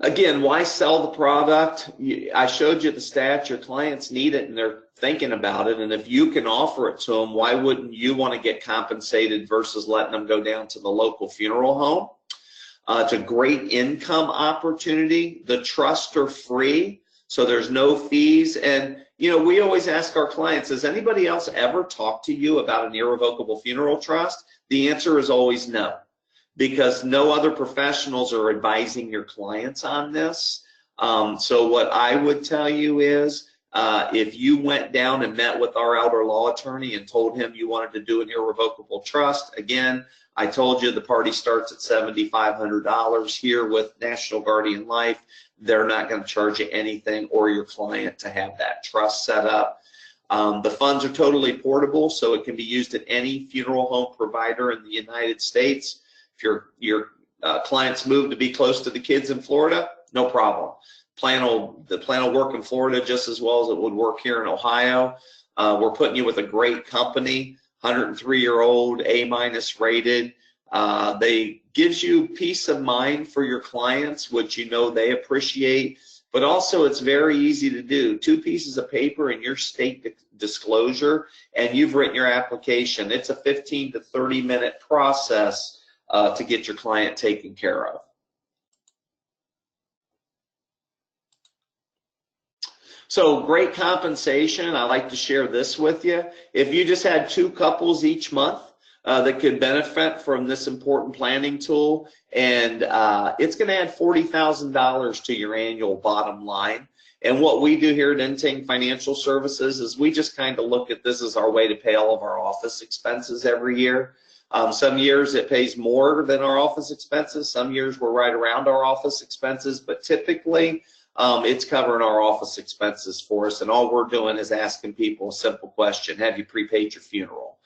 Again, why sell the product? I showed you the stats. Your clients need it and they're thinking about it. And if you can offer it to them, why wouldn't you want to get compensated versus letting them go down to the local funeral home? It's a great income opportunity. The trusts are free, so there's no fees. And, you know, we always ask our clients, has anybody else ever talked to you about an irrevocable funeral trust? The answer is always no, because no other professionals are advising your clients on this. So what I would tell you is if you went down and met with our elder law attorney and told him you wanted to do an irrevocable trust, again, I told you the party starts at $7,500 here with National Guardian Life. they're not going to charge you anything, or your client to have that trust set up. The funds are totally portable, so it can be used at any funeral home provider in the United States. If your clients move to be close to the kids in Florida, no problem. The plan will work in Florida just as well as it would work here in Ohio. We're putting you with a great company, 103-year-old, A- rated. They gives you peace of mind for your clients, which you know they appreciate, but also it's very easy to do. 2 pieces of paper and your state disclosure, and you've written your application. It's a 15 to 30-minute process to get your client taken care of. So great compensation. I like to share this with you. If you just had 2 couples each month that could benefit from this important planning tool, and it's going to add $40,000 to your annual bottom line. And what we do here at Entingh Financial Services is we just kind of look at this as our way to pay all of our office expenses every year. Some years it pays more than our office expenses. Some years we're right around our office expenses, but typically it's covering our office expenses for us, and all we're doing is asking people a simple question: have you prepaid your funeral?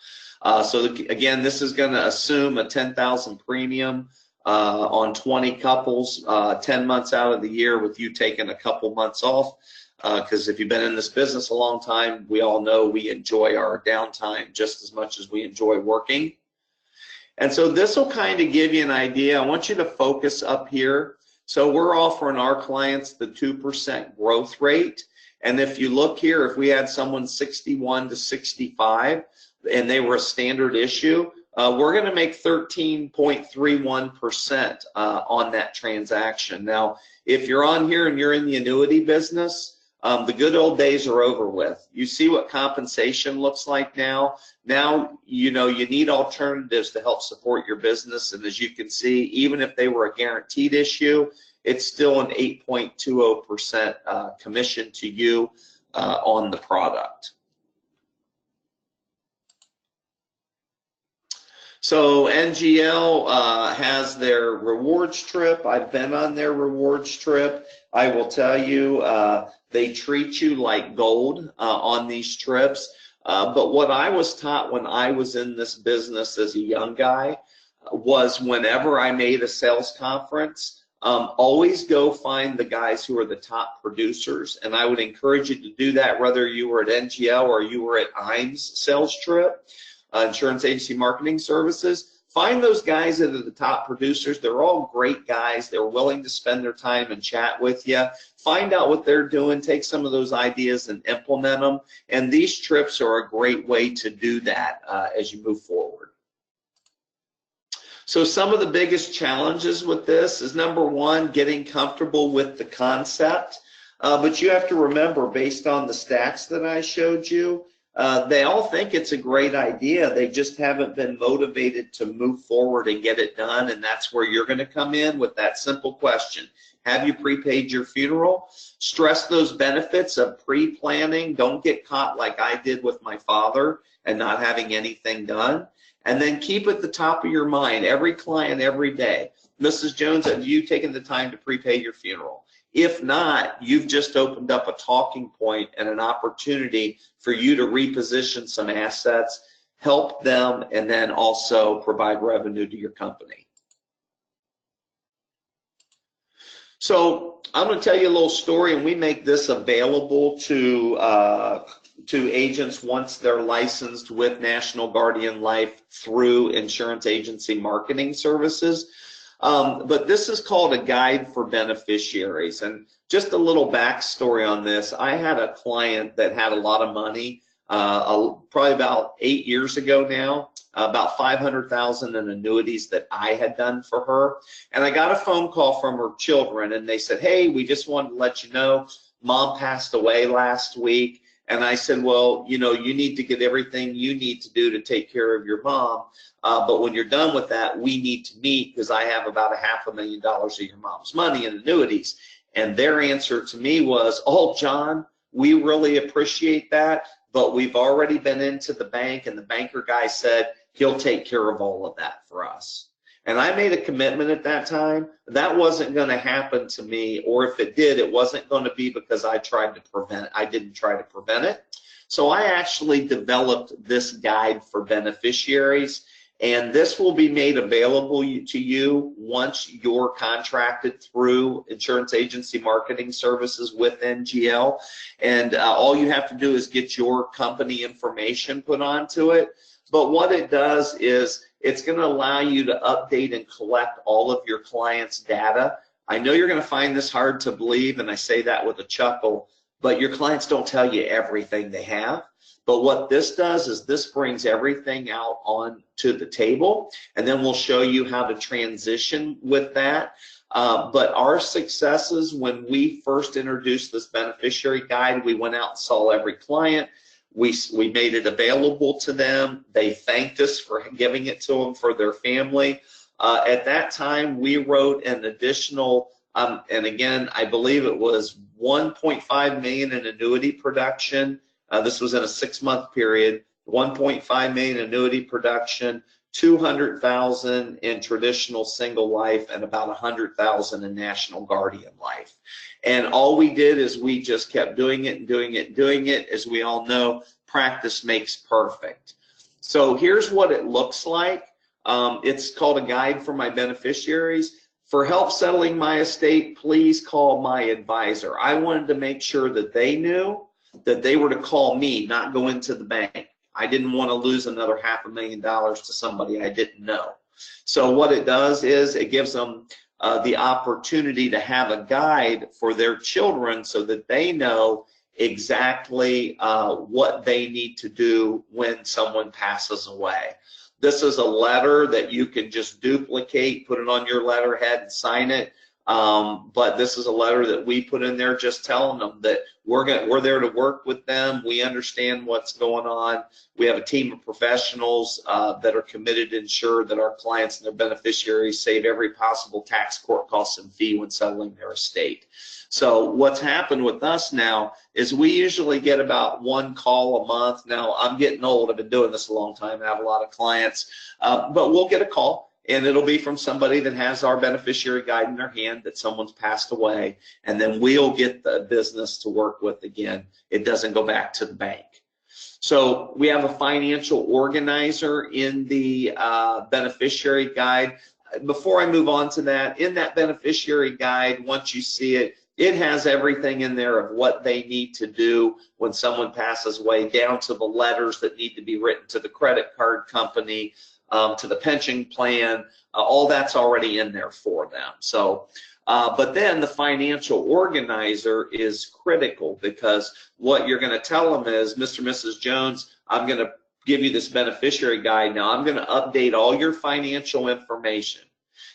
Again, this is going to assume a $10,000 premium on 20 couples, 10 months out of the year, with you taking a couple months off. Because if you've been in this business a long time, we all know we enjoy our downtime just as much as we enjoy working. And so this will kind of give you an idea. I want you to focus up here. So we're offering our clients the 2% growth rate. And if you look here, if we had someone 61 to 65 and they were a standard issue, we're going to make 13.31% on that transaction. Now, if you're on here and you're in the annuity business, the good old days are over with. You see what compensation looks like now. Now, you know, you need alternatives to help support your business. And as you can see, even if they were a guaranteed issue, it's still an 8.20% commission to you on the product. So NGL has their rewards trip. I've been on their rewards trip. I will tell you, they treat you like gold on these trips. But what I was taught when I was in this business as a young guy was, whenever I made a sales conference, always go find the guys who are the top producers. And I would encourage you to do that whether you were at NGL or you were at IAMS sales trip, Insurance Agency Marketing Services. Find those guys that are the top producers. They're all great guys. They're willing to spend their time and chat with you. Find out what they're doing. Take some of those ideas and implement them. And these trips are a great way to do that as you move forward. So some of the biggest challenges with this is, number one, getting comfortable with the concept. But you have to remember, based on the stats that I showed you, they all think it's a great idea. They just haven't been motivated to move forward and get it done. And that's where you're going to come in with that simple question: have you prepaid your funeral? Stress those benefits of pre-planning. Don't get caught like I did with my father and not having anything done. And then keep at the top of your mind, every client, every day: Mrs. Jones, have you taken the time to prepay your funeral? If not, you've just opened up a talking point and an opportunity for you to reposition some assets, help them, and then also provide revenue to your company. So I'm going to tell you a little story, and we make this available to agents once they're licensed with National Guardian Life through Insurance Agency Marketing Services. But this is called a guide for beneficiaries. And just a little backstory on this: I had a client that had a lot of money, probably about 8 years ago now, about $500,000 in annuities that I had done for her. And I got a phone call from her children, and they said, "Hey, we just wanted to let you know Mom passed away last week." And I said, "Well, you know, you need to get everything you need to do to take care of your mom. But when you're done with that, we need to meet, because I have about $500,000 of your mom's money in annuities." And their answer to me was, "Oh, John, we really appreciate that, but we've already been into the bank, and the banker guy said he'll take care of all of that for us." And I made a commitment at that time. That wasn't going to happen to me, or if it did, it wasn't going to be because I tried to prevent it. I didn't try to prevent it. So I actually developed this guide for beneficiaries, and this will be made available to you once you're contracted through insurance agency marketing services with NGL. And all you have to do is get your company information put onto it. But what it does is it's going to allow you to update and collect all of your clients' data. I know you're going to find this hard to believe, and I say that with a chuckle, but your clients don't tell you everything they have. But what this does is this brings everything out onto the table, and then we'll show you how to transition with that. But our successes, when we first introduced this beneficiary guide, we went out and saw every client. We made it available to them. They thanked us for giving it to them for their family. At that time, we wrote an additional, and again, I believe it was 1.5 million in annuity production. This was in a 6-month period. 1.5 million annuity production, 200,000 in traditional single life, and about 100,000 in National Guardian life. And all we did is we just kept doing it and doing it and doing it. As we all know, practice makes perfect. So here's what it looks like. It's called a guide for my beneficiaries. For help settling my estate, please call my advisor. I wanted to make sure that they knew that they were to call me, not go into the bank. I didn't want to lose another $500,000 to somebody I didn't know. So what it does is it gives them the opportunity to have a guide for their children so that they know exactly what they need to do when someone passes away. This is a letter that you can just duplicate, put it on your letterhead and sign it. But this is a letter that we put in there just telling them that we're there to work with them. We understand what's going on. We have a team of professionals that are committed to ensure that our clients and their beneficiaries save every possible tax, court costs, and fee when settling their estate. So what's happened with us now is we usually get about 1 call a month. Now, I'm getting old. I've been doing this a long time. I have a lot of clients. But we'll get a call, and it'll be from somebody that has our beneficiary guide in their hand that someone's passed away, and then we'll get the business to work with again. It doesn't go back to the bank. So we have a financial organizer in the beneficiary guide. Before I move on to that, in that beneficiary guide, once you see it, it has everything in there of what they need to do when someone passes away, down to the letters that need to be written to the credit card company, to the pension plan. All that's already in there for them. So, but then the financial organizer is critical, because what you're going to tell them is, Mr. and Mrs. Jones, I'm going to give you this beneficiary guide. Now I'm going to update all your financial information.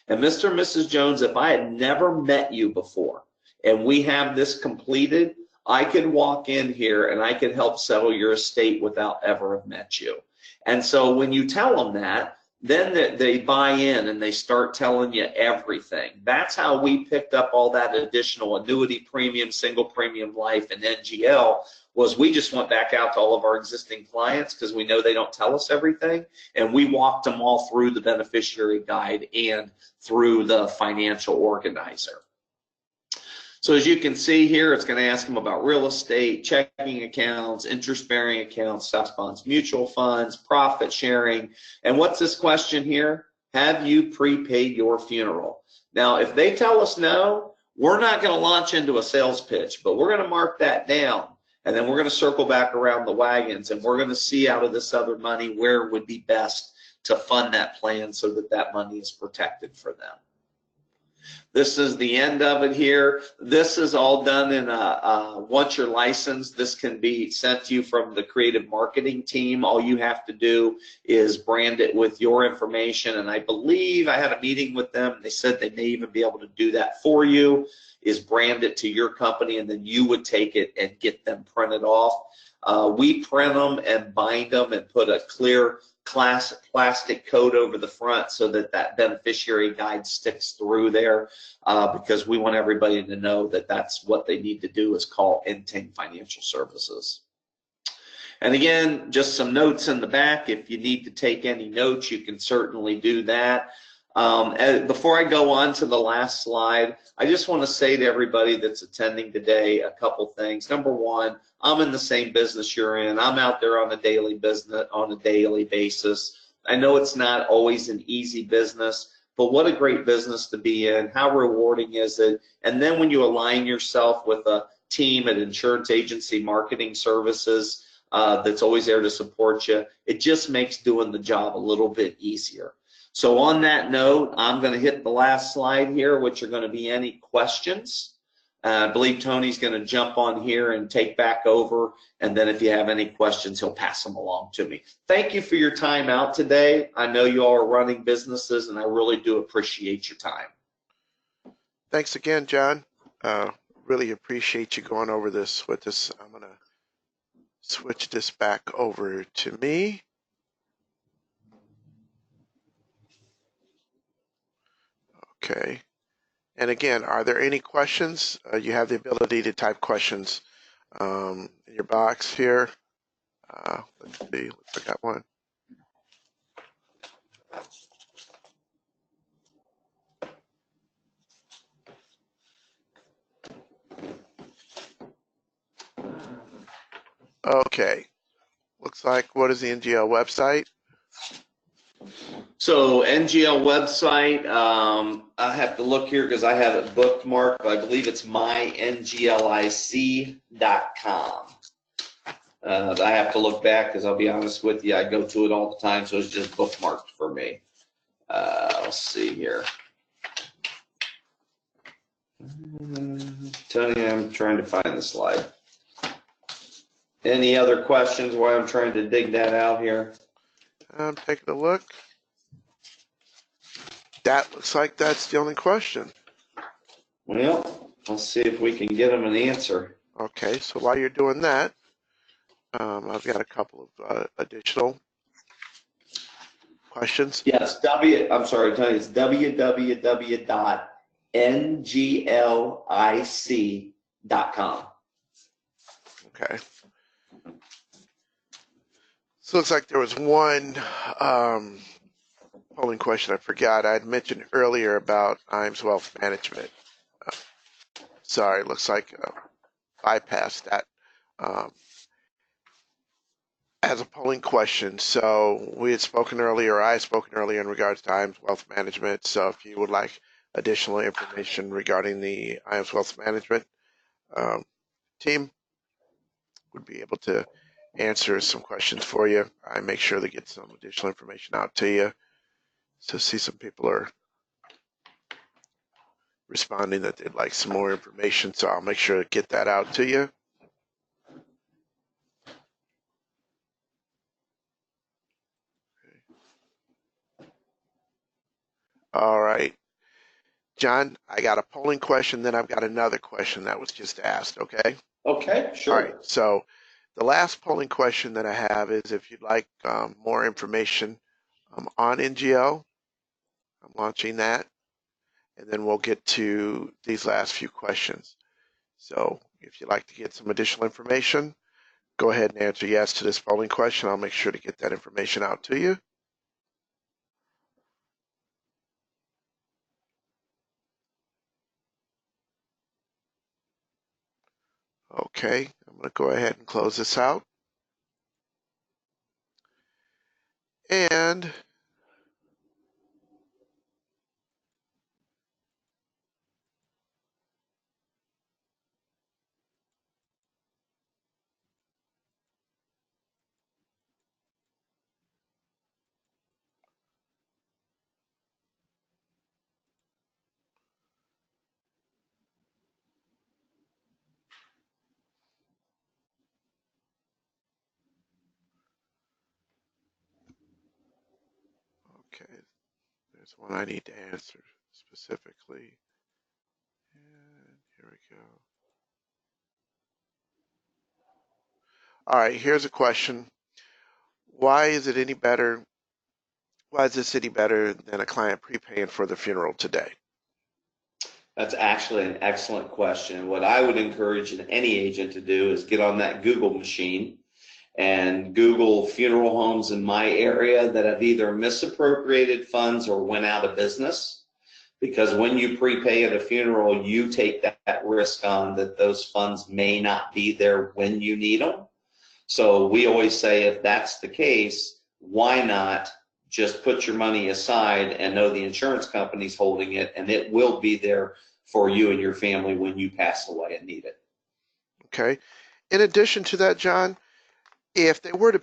And Mr. and Mrs. Jones, if I had never met you before and we have this completed, I could walk in here and I could help settle your estate without ever have met you. And so when you tell them that, then they buy in and they start telling you everything. That's how we picked up all that additional annuity premium, single premium life, and NGL, was we just went back out to all of our existing clients, because we know they don't tell us everything, and we walked them all through the beneficiary guide and through the financial organizer. So as you can see here, it's going to ask them about real estate, checking accounts, interest-bearing accounts, stocks, bonds, mutual funds, profit sharing. And what's this question here? Have you prepaid your funeral? Now, if they tell us no, we're not going to launch into a sales pitch, but we're going to mark that down. And then we're going to circle back around the wagons, and we're going to see out of this other money where it would be best to fund that plan so that that money is protected for them. This is the end of it here. This is all done in once you're licensed, this can be sent to you from the creative marketing team. All you have to do is brand it with your information. And I believe I had a meeting with them. They said they may even be able to do that for you, is brand it to your company, and then you would take it and get them printed off. We print them and bind them and put a clear plastic coat over the front so that that beneficiary guide sticks through there, because we want everybody to know that that's what they need to do, is call Entingh Financial Services. And again, just some notes in the back. If you need to take any notes, you can certainly do that. Before I go on to the last slide, I just want to say to everybody that's attending today a couple things. Number one, I'm in the same business you're in. I'm out there on a daily basis. I know it's not always an easy business, but what a great business to be in. How rewarding is it? And then when you align yourself with a team at Insurance Agency Marketing Services that's always there to support you, it just makes doing the job a little bit easier. So on that note, I'm going to hit the last slide here, which are going to be any questions. I believe Tony's going to jump on here and take back over, and then if you have any questions, he'll pass them along to me. Thank you for your time out today. I know you all are running businesses, and I really do appreciate your time. Thanks again, John. Really appreciate you going over this with us. I'm going to switch this back over to me. Okay. And again, are there any questions? You have the ability to type questions in your box here. Let's see, I got one. Okay. Looks like, what is the NGL website? So NGL website, I have to look here because I have it bookmarked, but I believe it's myNGLIC.com. I have to look back because I'll be honest with you, I go to it all the time, so it's just bookmarked for me. Let's see here. Tony, I'm trying to find the slide. Any other questions while I'm trying to dig that out here? I'm taking a look. That looks like that's the only question. Well, let's see if we can get them an answer. Okay, so while you're doing that, I've got a couple of additional questions. Yes, I'm sorry, Tony, it's www.NGLIC.com. Okay. So it looks like there was one polling question I forgot. I had mentioned earlier about IAMS Wealth Management. Sorry, it looks like bypassed that as a polling question. So we had spoken earlier, I had spoken earlier in regards to IAMS Wealth Management. So if you would like additional information regarding the IAMS Wealth Management team, would be able to answer some questions for you. I make sure to get some additional information out to you. So see some people are responding that they'd like some more information, so I'll make sure to get that out to you. All right. John, I got a polling question, then I've got another question that was just asked, okay? Okay, sure. All right, so the last polling question that I have is if you'd like more information on NGL, I'm launching that, and then we'll get to these last few questions. So if you'd like to get some additional information, go ahead and answer yes to this polling question. I'll make sure to get that information out to you. Okay, I'm going to go ahead and close this out. And okay, there's one I need to answer specifically. And here we go. All right, here's a question. Why is this any better than a client prepaying for the funeral today? That's actually an excellent question. What I would encourage any agent to do is get on that Google machine and Google funeral homes in my area that have either misappropriated funds or went out of business. Because when you prepay at a funeral, you take that risk on that those funds may not be there when you need them. So we always say, if that's the case, why not just put your money aside and know the insurance company's holding it, and it will be there for you and your family when you pass away and need it. Okay. In addition to that, John, if they were to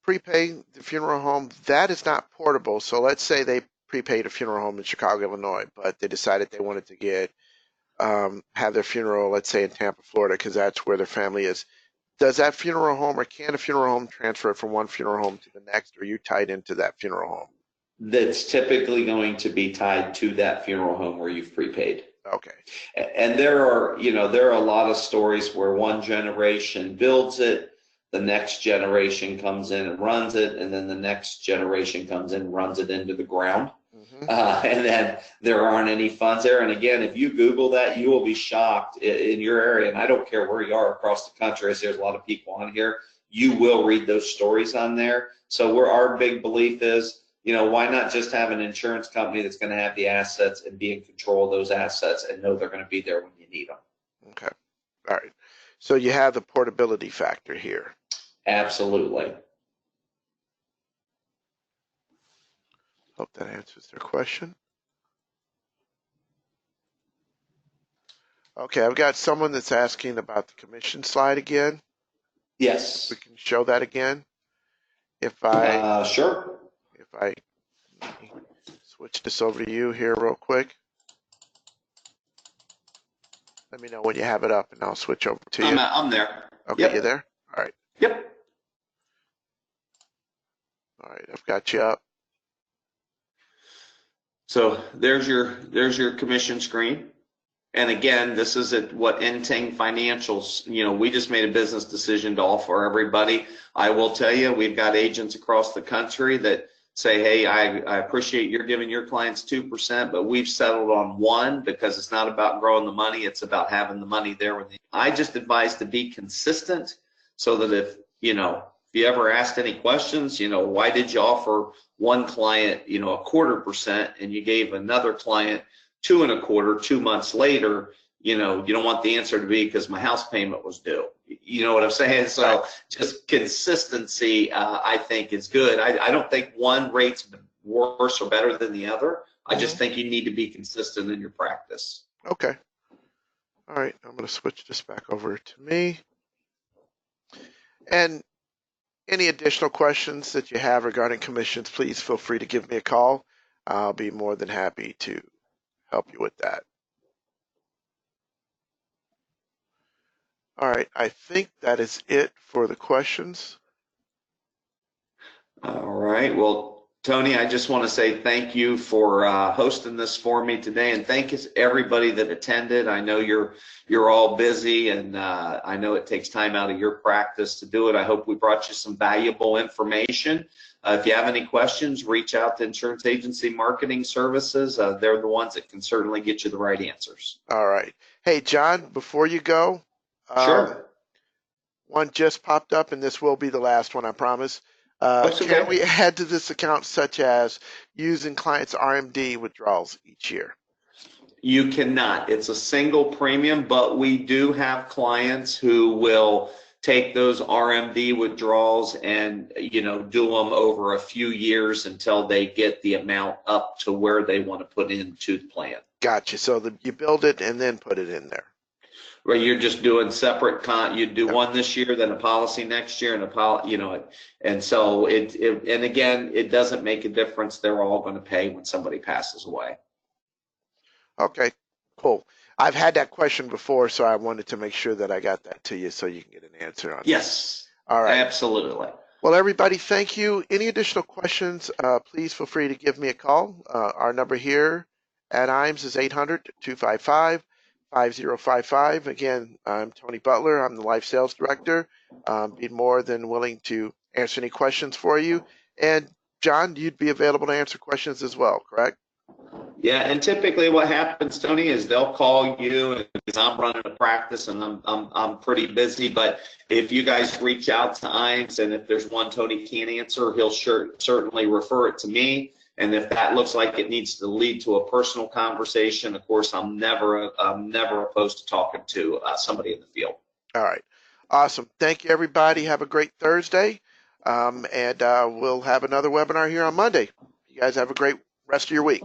prepay the funeral home, that is not portable. So let's say they prepaid a funeral home in Chicago, Illinois, but they decided they wanted to get have their funeral, let's say in Tampa, Florida, because that's where their family is. Does that funeral home, or can a funeral home transfer from one funeral home to the next, or are you tied into that funeral home? That's typically going to be tied to that funeral home where you've prepaid. Okay. And there are a lot of stories where one generation builds it, the next generation comes in and runs it, and then the next generation comes in and runs it into the ground. Mm-hmm. And then there aren't any funds there. And again, if you Google that, you will be shocked in your area. And I don't care where you are across the country, as there's a lot of people on here, you will read those stories on there. So our big belief is, why not just have an insurance company that's going to have the assets and be in control of those assets and know they're going to be there when you need them? Okay. All right. So you have the portability factor here. Absolutely. Hope that answers their question. Okay, I've got someone that's asking about the commission slide again. Yes. We can show that again. Sure. If I switch this over to you here real quick. Let me know when you have it up and I'll switch over to you. I'm there. Okay, Yep. You there? All right. Yep. All right, I've got you up. So there's your commission screen. And again, this is what Entingh Financials, we just made a business decision to offer everybody. I will tell you, we've got agents across the country that say, hey, I appreciate you're giving your clients 2%, but we've settled on 1% because it's not about growing the money, it's about having the money there. I just advise to be consistent so that if you ever asked any questions, why did you offer one client, 0.25%, and you gave another client 2.25%, 2 months later, you don't want the answer to be because my house payment was due. You know what I'm saying? So just consistency, I think, is good. I don't think one rate's worse or better than the other. I just think you need to be consistent in your practice. Okay. All right, I'm going to switch this back over to me. And any additional questions that you have regarding commissions, please feel free to give me a call. I'll be more than happy to help you with that. All right, I think that is it for the questions. All right. Well, Tony, I just want to say thank you for hosting this for me today, and thank you to everybody that attended. I know you're all busy, and I know it takes time out of your practice to do it. I hope we brought you some valuable information. If you have any questions, reach out to Insurance Agency Marketing Services. They're the ones that can certainly get you the right answers. All right. Hey, John, before you go, Sure. One just popped up, and this will be the last one, I promise. Can we add to this account such as using clients' RMD withdrawals each year? You cannot. It's a single premium, but we do have clients who will take those RMD withdrawals and do them over a few years until they get the amount up to where they want to put into the plan. Gotcha. So you build it and then put it in there. Where you're just doing separate you do one this year, then a policy next year, and and so and again, it doesn't make a difference. They're all going to pay when somebody passes away. Okay, cool. I've had that question before, so I wanted to make sure that I got that to you so you can get an answer on it. Yes. All right. Absolutely. Well, everybody, thank you. Any additional questions, please feel free to give me a call. Our number here at IAMS is 800-255-5055. Again, I'm Tony Butler. I'm the Life Sales Director. Be more than willing to answer any questions for you. And John, you'd be available to answer questions as well, correct? Yeah, and typically what happens, Tony, is they'll call you because I'm running a practice and I'm pretty busy. But if you guys reach out to IAMS and if there's one Tony can't answer, he'll certainly refer it to me. And if that looks like it needs to lead to a personal conversation, of course, I'm never opposed to talking to somebody in the field. All right. Awesome. Thank you, everybody. Have a great Thursday. And we'll have another webinar here on Monday. You guys have a great rest of your week.